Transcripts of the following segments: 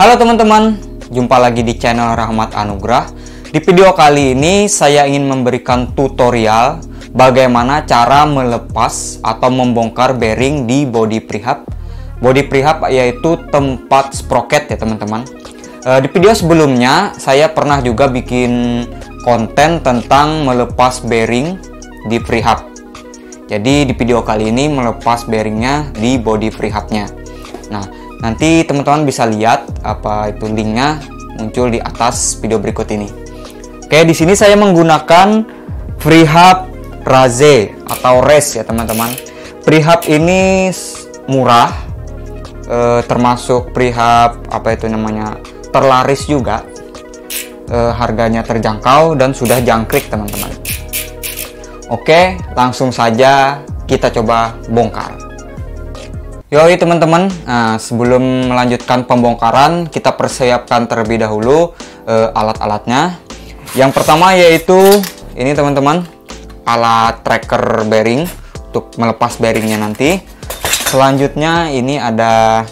Halo teman-teman, jumpa lagi di channel Rahmat Anugrah. Di video kali ini saya ingin memberikan tutorial bagaimana cara melepas atau membongkar bearing di body prehab. Body prehab yaitu tempat sprocket ya teman-teman. Di video sebelumnya saya pernah juga bikin konten tentang melepas bearing di prehab. Jadi di video kali ini melepas bearingnya di body prehabnya. Nah, nanti teman-teman bisa lihat apa itu linknya muncul di atas video berikut ini. Oke, di sini saya menggunakan prehab Raze atau Raze ya teman-teman. Prehab ini murah, termasuk prehab apa itu namanya terlaris juga. Harganya terjangkau dan sudah jangkrik teman-teman. Oke, langsung saja kita coba bongkar. Yoi teman-teman, sebelum melanjutkan pembongkaran kita persiapkan terlebih dahulu alat-alatnya. Yang pertama yaitu ini teman-teman, alat tracker bearing untuk melepas bearingnya nanti. Selanjutnya ini ada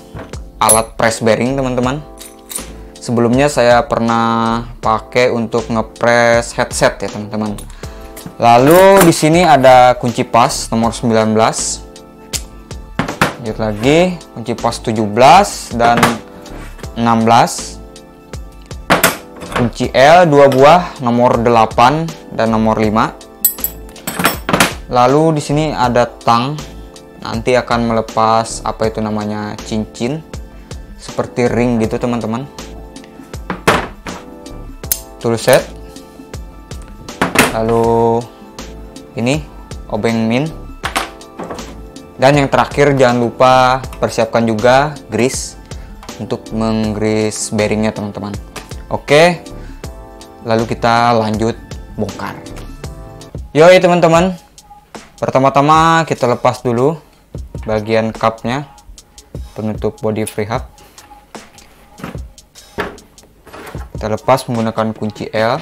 alat press bearing teman-teman. Sebelumnya saya pernah pakai untuk ngepres headset ya teman-teman. Lalu di sini ada kunci pas nomor 19. Lanjut lagi, kunci pas 17 dan 16. Kunci L 2 buah nomor 8 dan nomor 5. Lalu di sini ada tang. Nanti akan melepas apa itu namanya cincin seperti ring gitu teman-teman. Tool set. Lalu ini obeng min. Dan yang terakhir jangan lupa persiapkan juga grease untuk menggrease bearingnya teman-teman. Oke, lalu kita lanjut bongkar. Yoi teman-teman, pertama-tama kita lepas dulu bagian cupnya penutup body prehab. Kita lepas menggunakan kunci L.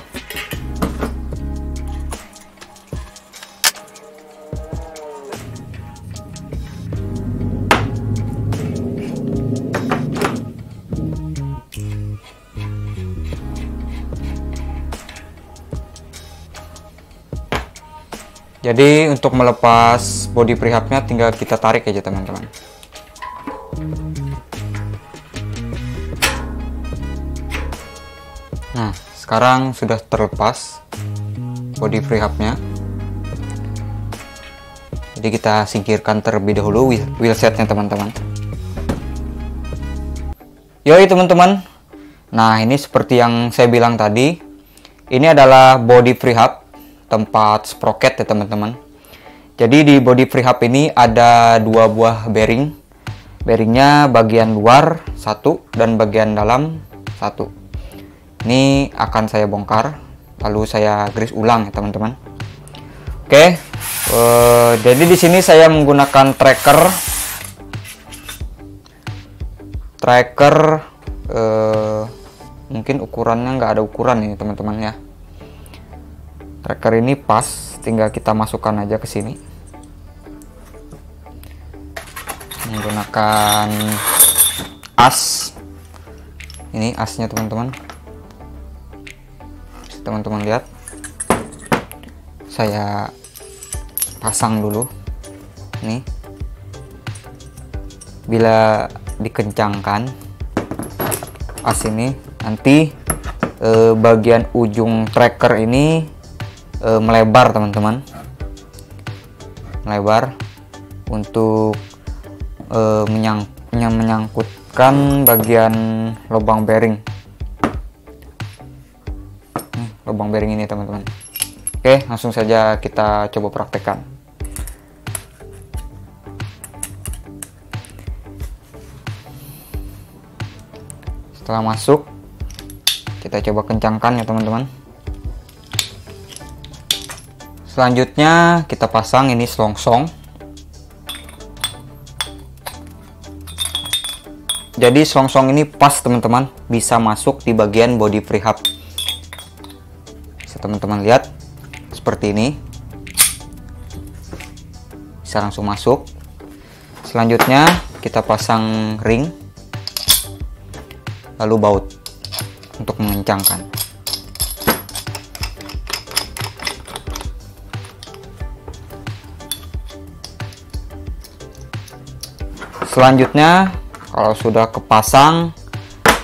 Jadi untuk melepas body prehabnya tinggal kita tarik aja teman-teman. Nah, sekarang sudah terlepas body prehabnya. Jadi kita singkirkan terlebih dahulu wheel setnya teman-teman. Yoi teman-teman. Nah, ini seperti yang saya bilang tadi, ini adalah body prehab tempat sprocket ya teman-teman. Jadi di body prehab ini ada dua buah bearing. Bearingnya bagian luar satu dan bagian dalam satu. Ini akan saya bongkar, lalu saya grease ulang ya teman-teman. Oke, jadi di sini saya menggunakan tracker. Mungkin ukurannya nggak ada ukuran ini teman-teman ya. Tracker ini pas, tinggal kita masukkan aja ke sini. Menggunakan as. Ini asnya teman-teman. Teman-teman lihat. Saya pasang dulu. Nih. Bila dikencangkan as ini, nanti bagian ujung tracker ini melebar teman-teman, melebar untuk menyangkutkan bagian lubang bearing. Lubang bearing ini teman-teman. Oke, langsung saja kita coba praktekkan. Setelah masuk, kita coba kencangkan ya teman-teman. Selanjutnya kita pasang ini selongsong. Jadi selongsong ini pas teman-teman, bisa masuk di bagian body prehab. Bisa teman-teman lihat seperti ini. Bisa langsung masuk. Selanjutnya kita pasang ring. lalu baut untuk mengencangkan. Selanjutnya, kalau sudah kepasang,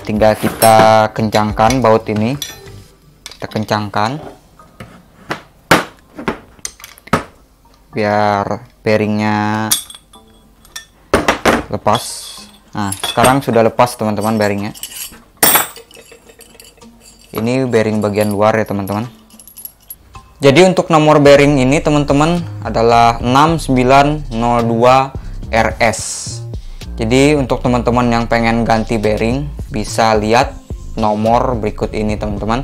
tinggal kita kencangkan baut ini. Kita kencangkan biar bearingnya lepas. Nah, sekarang sudah lepas teman-teman bearingnya. Ini bearing bagian luar ya teman-teman. Jadi untuk nomor bearing ini teman-teman adalah 6902 RS. Jadi untuk teman-teman yang pengen ganti bearing bisa lihat nomor berikut ini teman-teman.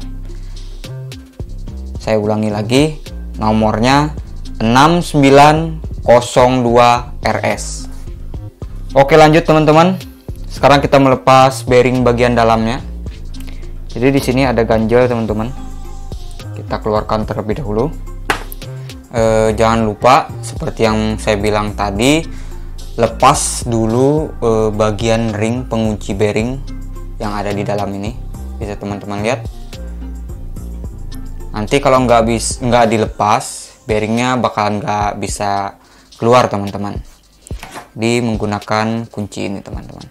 Saya ulangi lagi, nomornya 6902 RS. Oke, lanjut teman-teman. Sekarang kita melepas bearing bagian dalamnya. Jadi di sini ada ganjel teman-teman. Kita keluarkan terlebih dahulu. Jangan lupa seperti yang saya bilang tadi, lepas dulu bagian ring pengunci bearing yang ada di dalam ini. Bisa teman-teman lihat. Nanti kalau nggak dilepas, bearingnya bakalan nggak bisa keluar teman-teman. Di menggunakan kunci ini teman-teman.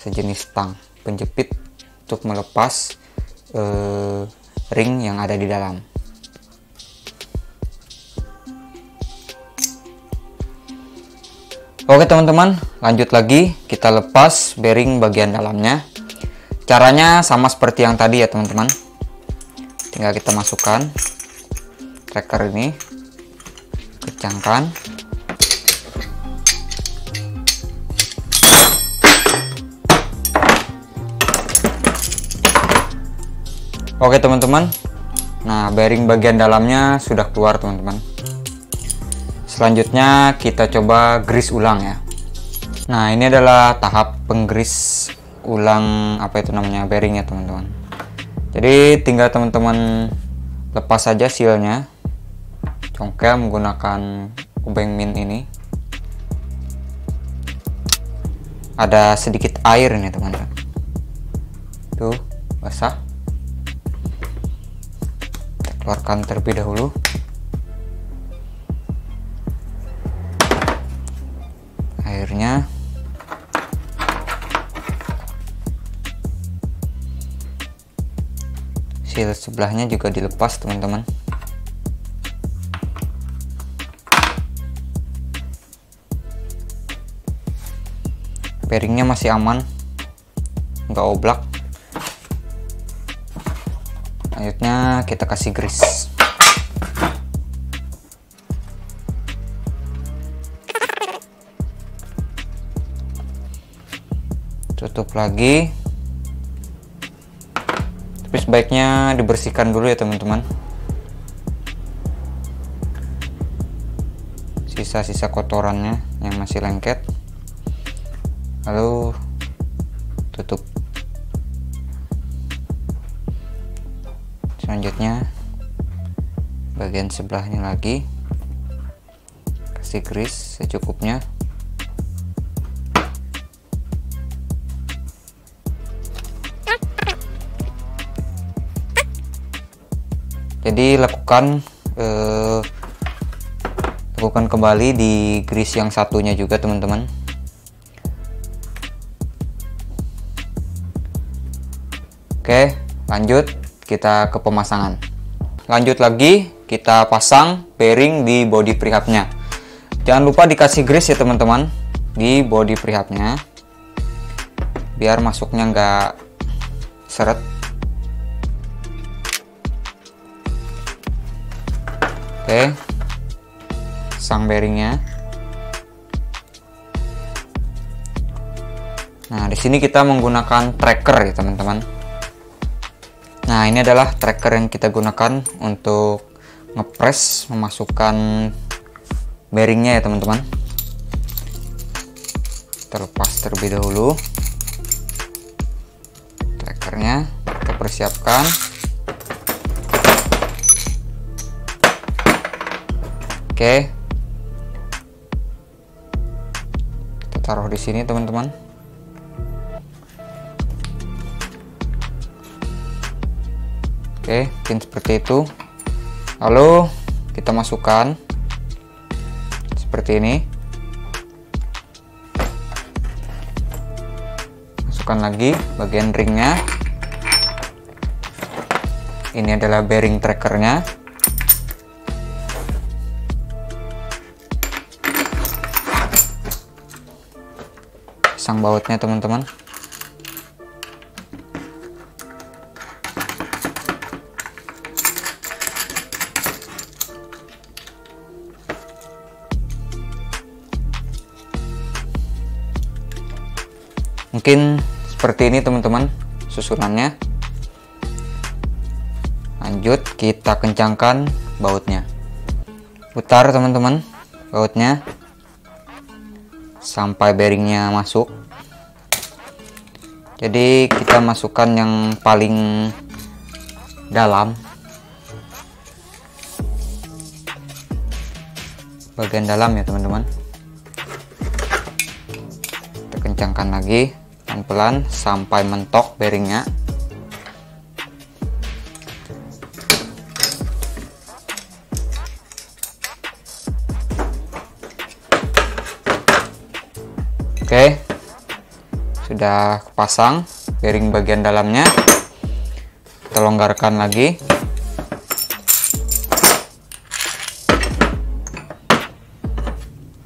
Sejenis tang penjepit untuk melepas ring yang ada di dalam. Oke teman-teman, lanjut lagi, kita lepas bearing bagian dalamnya. Caranya sama seperti yang tadi ya teman-teman. Tinggal kita masukkan tracker ini, kencangkan. Oke teman-teman, nah bearing bagian dalamnya sudah keluar teman-teman. Selanjutnya kita coba grease ulang ya. Nah, ini adalah tahap penggrease ulang apa itu namanya bearing ya teman-teman. Jadi tinggal teman-teman lepas saja sealnya, congkel menggunakan obeng min ini. Ada sedikit air ini teman-teman. Tuh, basah. Kita keluarkan terlebih dahulu. Airnya. Seal sebelahnya juga dilepas teman-teman. Bearingnya masih aman, nggak oblak. Selanjutnya kita kasih grease. Tutup lagi. Tapi sebaiknya dibersihkan dulu ya teman-teman. Sisa-sisa kotorannya yang masih lengket. Lalu tutup. Selanjutnya bagian sebelahnya lagi. Kasih grease secukupnya. Jadi lakukan kembali di grease yang satunya juga teman-teman. Oke, lanjut kita ke pemasangan. Lanjut lagi, kita pasang bearing di body prehubnya. Jangan lupa dikasih grease ya teman-teman di body prehubnya, biar masuknya nggak seret. Oke, pasang bearingnya. Nah, di sini kita menggunakan tracker ya teman-teman. Nah, ini adalah tracker yang kita gunakan untuk ngepres memasukkan bearingnya ya teman-teman. Terlepas terlebih dahulu trackernya, kita persiapkan. Oke, kita taruh di sini teman-teman. Oke, mungkin seperti itu. Lalu kita masukkan seperti ini. Masukkan lagi bagian ringnya. Ini adalah bearing trackernya. Pasang bautnya teman-teman. Mungkin seperti ini teman-teman susunannya. Lanjut kita kencangkan bautnya. Putar teman-teman bautnya sampai bearingnya masuk. Jadi kita masukkan yang paling dalam, bagian dalam ya teman-teman. Kita kencangkan lagi pelan-pelan sampai mentok bearingnya. Oke, sudah pasang bearing bagian dalamnya. Kita longgarkan lagi.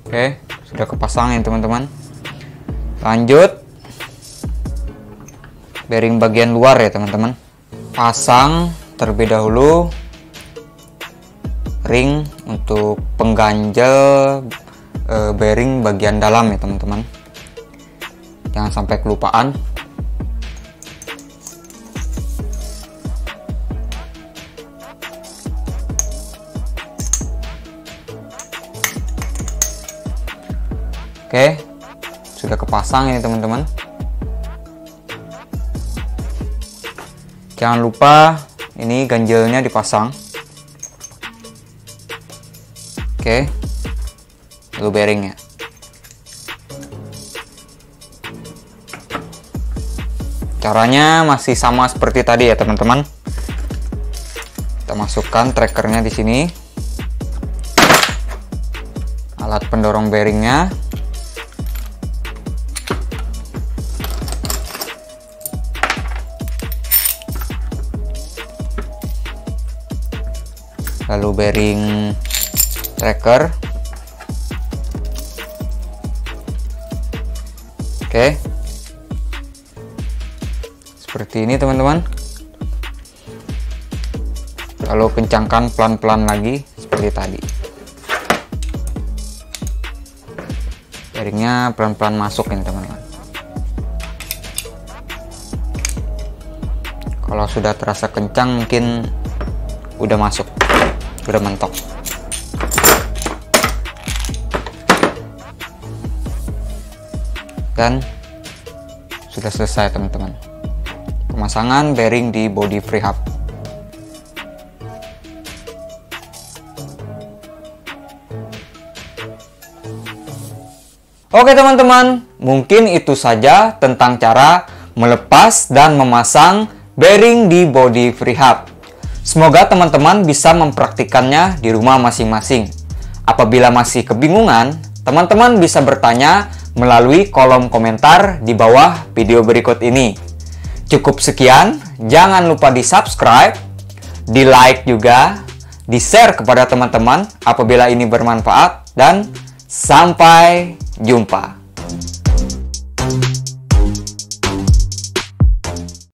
Oke, sudah kepasang ya teman-teman. Lanjut bearing bagian luar ya teman-teman. Pasang terlebih dahulu ring untuk pengganjal bearing bagian dalam ya teman-teman. Jangan sampai kelupaan. Oke, sudah kepasang ini teman-teman. Jangan lupa ini ganjilnya dipasang. Oke, lalu bearingnya. Caranya masih sama seperti tadi ya teman-teman. Kita masukkan trackernya di sini, alat pendorong bearingnya. Lalu bearing tracker. Oke, seperti ini teman-teman. Lalu kencangkan pelan-pelan lagi seperti tadi. Bearingnya pelan-pelan masuk ini teman-teman. Kalau sudah terasa kencang mungkin udah masuk, udah mentok. Dan sudah selesai teman-teman pemasangan bearing di body free hub. Oke teman-teman, mungkin itu saja tentang cara melepas dan memasang bearing di body free hub. Semoga teman-teman bisa mempraktikannya di rumah masing-masing. Apabila masih kebingungan, teman-teman bisa bertanya melalui kolom komentar di bawah video berikut ini. Cukup sekian, jangan lupa di subscribe, di like juga, di share kepada teman-teman apabila ini bermanfaat, dan sampai jumpa.